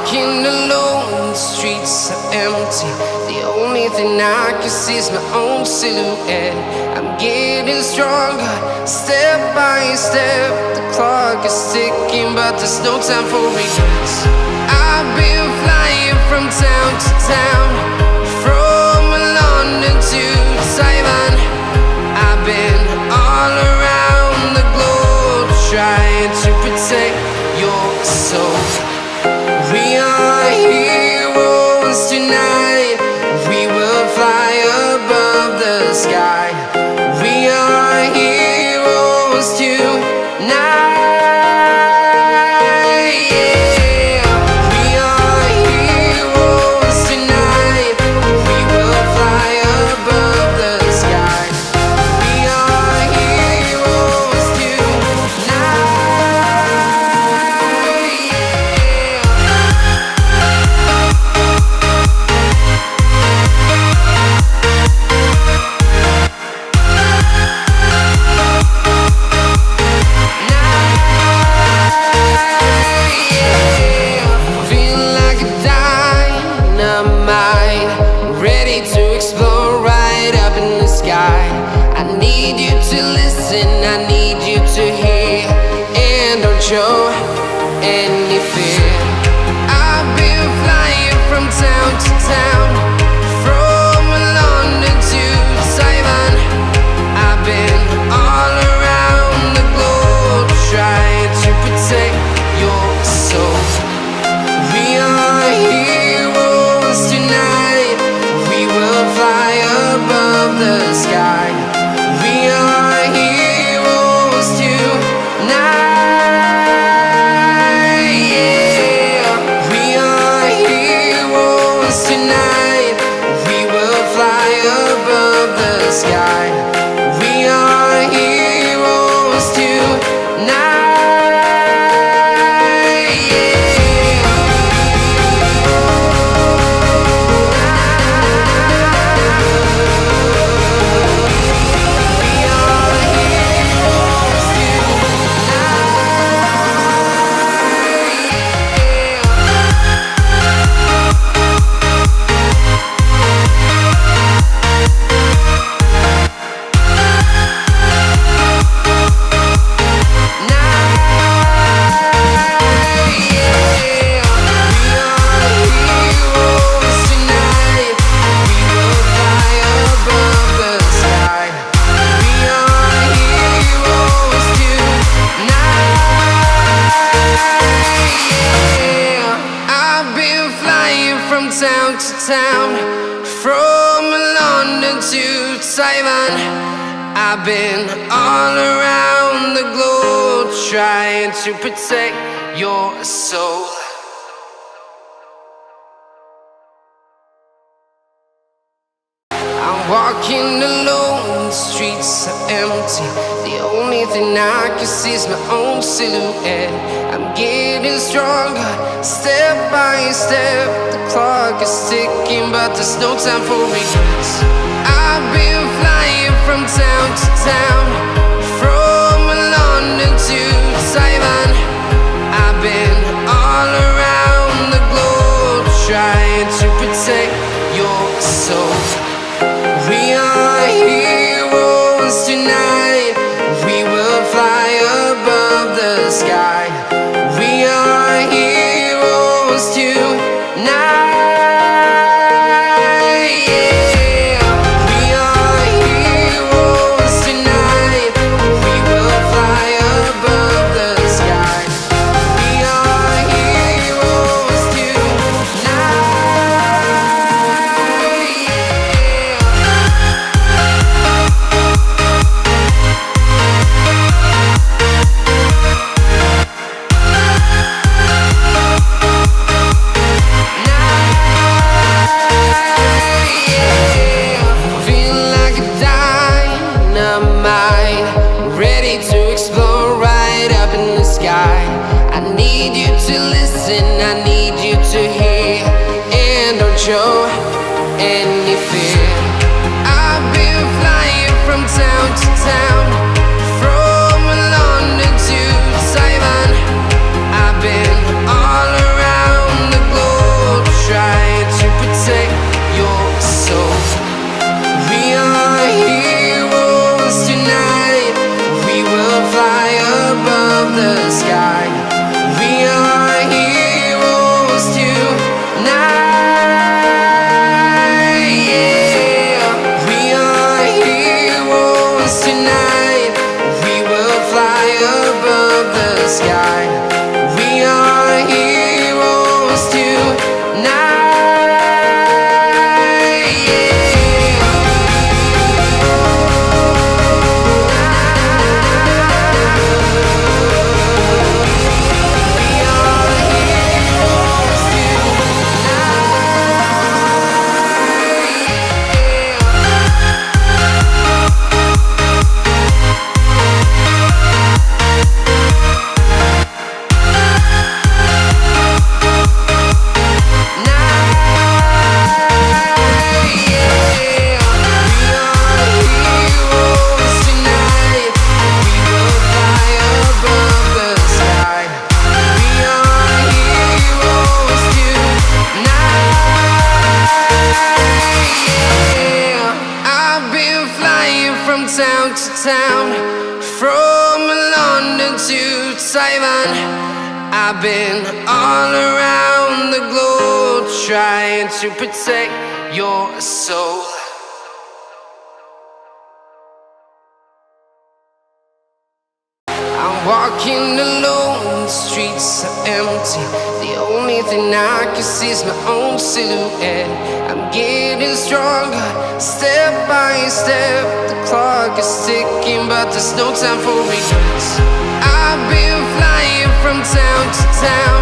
walking alone, the streets are empty. The only thing I can see is my own silhouette. I'm getting stronger, step by step. The clock is ticking, but there's no time for regrets. I've been flying from town to town, from London to Taiwan. I've been all around the globe, trying to protect your soul. We are heroes tonight. We will fly above the sky. We are heroes tonight. Yeah. We are heroes tonight. We will fly above the sky. We are heroes tonight. Feeling like a dynamite, ready to explode right up in the sky. I need you to listen, I need you to hear, and don't show any fear. I've been flying from town to town, from London to Taiwan. I've been all around the globe, trying to protect your soul. We are heroes tonight. We will fly above the sky. We are heroes tonight. Yeah. We are heroes tonight. We will fly above the sky. We are heroes tonight. Town to town, from London to Taiwan. I've been all around the globe, trying to protect your soul. I'm walking alone, the streets are empty. The only thing I can see is my own silhouette. I'm getting stronger, step by step. The clock is ticking, but there's no time for regrets. I've been flying from town to town, from London to Taiwan. I've been all around the globe, trying to protect your soul. We are heroes tonight. We will fly above the sky. We are heroes tonight. Yeah. flying from town to town, from London to Taiwan. I've been all around the globe trying to protect your soul. I'm walking alone, the streets are empty. The only thing I can see is my own silhouette. I'm getting stronger, step by step. The clock is ticking, but there's no time for regrets. I've been flying from town to town,